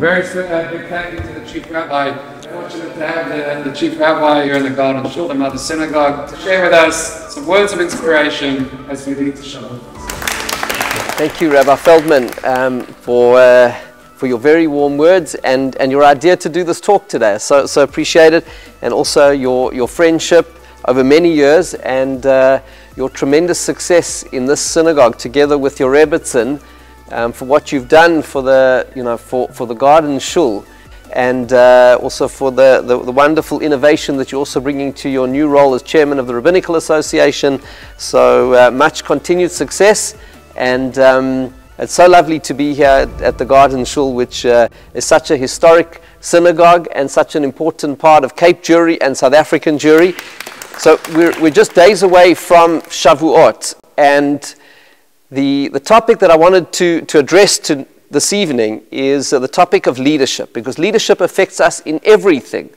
very big thank you to the Chief Rabbi. Fortunate to have the Chief Rabbi here in the Garden Shul, the Mother Synagogue, to share with us some words of inspiration as we lead to Shabbat. Thank you, Rabbi Feldman, for your very warm words and your idea to do this talk today. So appreciate it, and also your friendship over many years and your tremendous success in this synagogue, together with your Rebbitzin, for what you've done for the Garden Shul, and also for the wonderful innovation that you're also bringing to your new role as chairman of the Rabbinical Association. So much continued success, and it's so lovely to be here at the Garden Shul, which is such a historic synagogue and such an important part of Cape Jewry and South African Jewry. So we're just days away from Shavuot, and the topic that I wanted to address this evening is the topic of leadership, because leadership affects us in everything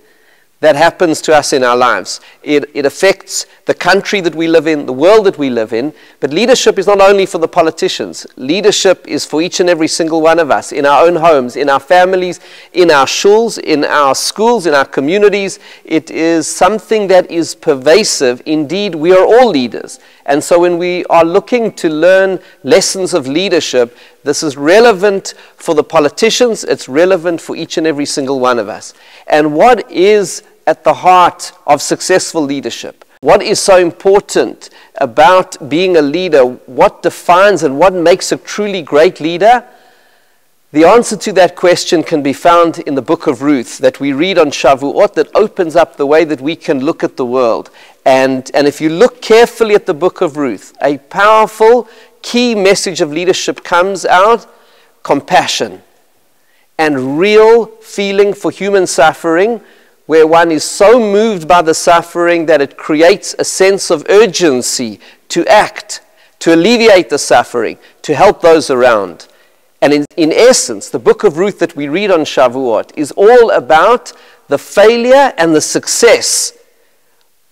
that happens to us in our lives. It affects the country that we live in, the world that we live in, but leadership is not only for the politicians. Leadership is for each and every single one of us, in our own homes, in our families, in our shuls, in our schools, in our communities. It is something that is pervasive. Indeed, we are all leaders. And so when we are looking to learn lessons of leadership, this is relevant for the politicians, it's relevant for each and every single one of us. And what is at the heart of successful leadership? What is so important about being a leader? What defines and what makes a truly great leader? The answer to that question can be found in the Book of Ruth that we read on Shavuot, that opens up the way that we can look at the world. And if you look carefully at the Book of Ruth, a powerful key message of leadership comes out: compassion and real feeling for human suffering, where one is so moved by the suffering that it creates a sense of urgency to act, to alleviate the suffering, to help those around. And in essence, the Book of Ruth that we read on Shavuot is all about the failure and the success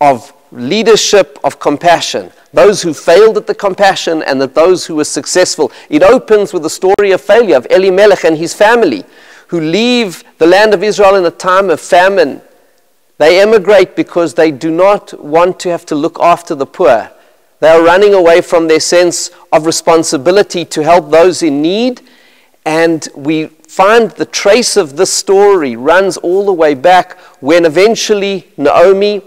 of leadership of compassion. Those who failed at the compassion and those who were successful. It opens with the story of failure of Elimelech and his family, who leave the land of Israel in a time of famine. They emigrate because they do not want to have to look after the poor. They are running away from their sense of responsibility to help those in need. And we find the trace of this story runs all the way back when eventually Naomi,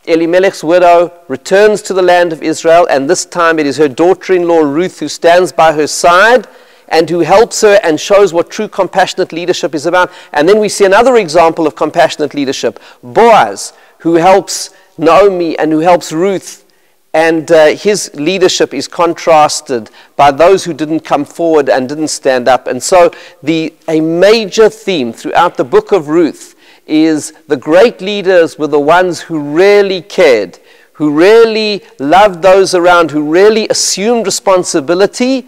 Elimelech's widow, returns to the land of Israel, and this time it is her daughter-in-law Ruth who stands by her side and who helps her and shows what true compassionate leadership is about. And then we see another example of compassionate leadership, Boaz, who helps Naomi and who helps Ruth, and his leadership is contrasted by those who didn't come forward and didn't stand up. And so a major theme throughout the Book of Ruth is the great leaders were the ones who really cared, who really loved those around, who really assumed responsibility,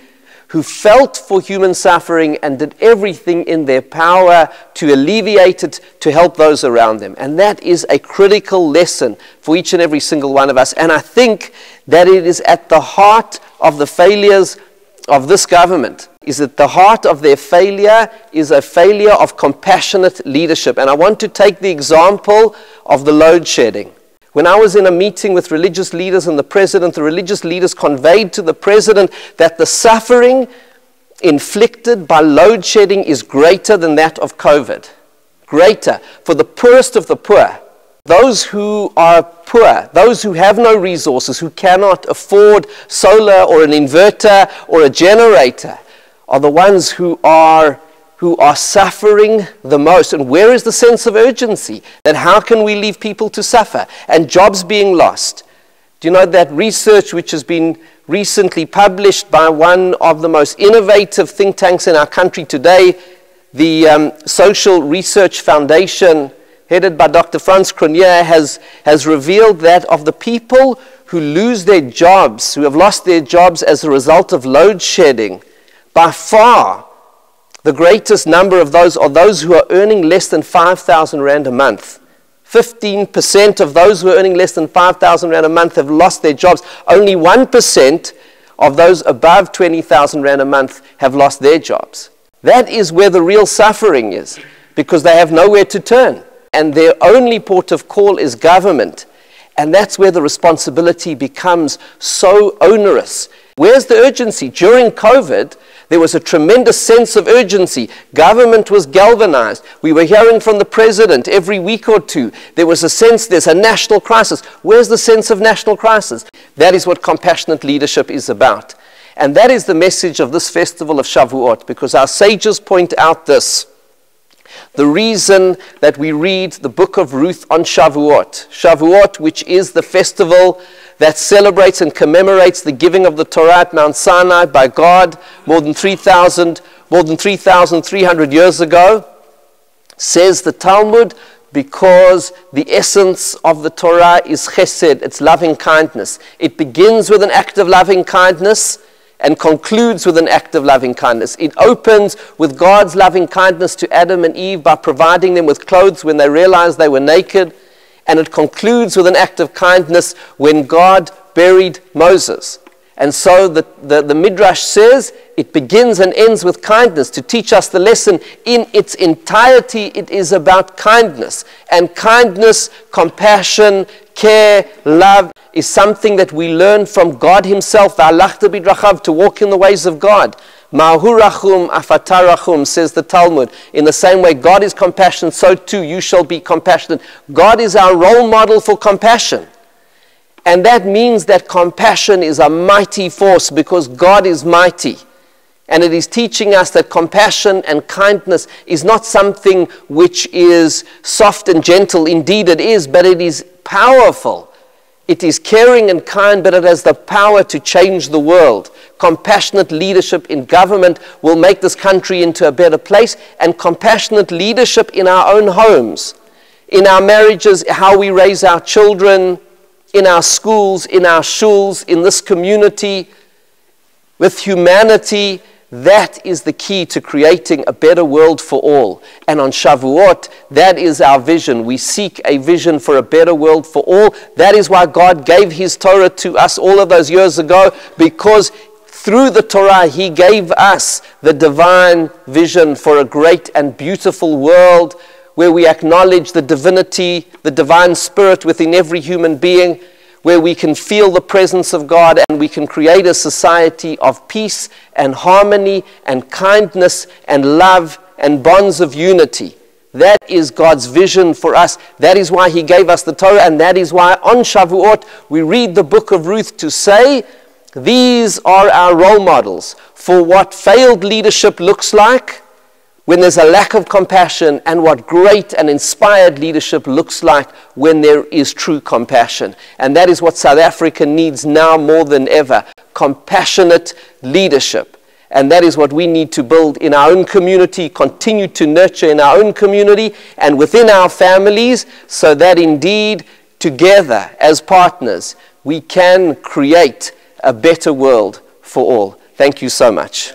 who felt for human suffering and did everything in their power to alleviate it, to help those around them. And that is a critical lesson for each and every single one of us. And I think that it is at the heart of the failures of this government, is at the heart of their failure is a failure of compassionate leadership. And I want to take the example of the load shedding. When I was in a meeting with religious leaders and the religious leaders conveyed to the president that the suffering inflicted by load shedding is greater than that of COVID. Greater for the poorest of the poor. Those who are poor, those who have no resources, who cannot afford solar or an inverter or a generator, are the ones who are suffering the most. And where is the sense of urgency? That how can we leave people to suffer? And jobs being lost. Do you know that research which has been recently published by one of the most innovative think tanks in our country today, the Social Research Foundation, headed by Dr. Franz Cronier, has revealed that of the people who lose their jobs, who have lost their jobs as a result of load shedding, by far the greatest number of those are those who are earning less than 5,000 Rand a month. 15% of those who are earning less than 5,000 Rand a month have lost their jobs. Only 1% of those above 20,000 Rand a month have lost their jobs. That is where the real suffering is, because they have nowhere to turn. And their only port of call is government. And that's where the responsibility becomes so onerous. Where's the urgency? During COVID, there was a tremendous sense of urgency. Government was galvanized. We were hearing from the president every week or two. There was a sense there's a national crisis. Where's the sense of national crisis? That is what compassionate leadership is about. And that is the message of this festival of Shavuot, because our sages point out this. The reason that we read the Book of Ruth on Shavuot, Shavuot, which is the festival that celebrates and commemorates the giving of the Torah at Mount Sinai by God more than 3,300 years ago, says the Talmud, because the essence of the Torah is chesed, it's loving kindness. It begins with an act of loving kindness and concludes with an act of loving kindness. It opens with God's loving kindness to Adam and Eve by providing them with clothes when they realized they were naked. And it concludes with an act of kindness when God buried Moses. And so the Midrash says it begins and ends with kindness to teach us the lesson in its entirety. It is about kindness. And kindness, compassion, care, love is something that we learn from God himself, to walk in the ways of God. Ma'hu rachum afata rachum, says the Talmud. In the same way God is compassionate, so too you shall be compassionate. God is our role model for compassion. And that means that compassion is a mighty force because God is mighty. And it is teaching us that compassion and kindness is not something which is soft and gentle. Indeed it is, but it is powerful. It is caring and kind, but it has the power to change the world. Compassionate leadership in government will make this country into a better place, and compassionate leadership in our own homes, in our marriages, how we raise our children, in our schools, in our shuls, in this community, with humanity. That is the key to creating a better world for all. And on Shavuot, that is our vision. We seek a vision for a better world for all. That is why God gave his Torah to us all of those years ago, because through the Torah, he gave us the divine vision for a great and beautiful world where we acknowledge the divinity, the divine spirit within every human being, where we can feel the presence of God and we can create a society of peace and harmony and kindness and love and bonds of unity. That is God's vision for us. That is why he gave us the Torah, and that is why on Shavuot we read the Book of Ruth to say, these are our role models for what failed leadership looks like when there's a lack of compassion, and what great and inspired leadership looks like when there is true compassion. And that is what South Africa needs now more than ever, compassionate leadership. And that is what we need to build in our own community, continue to nurture in our own community and within our families, so that indeed together as partners we can create a better world for all. Thank you so much.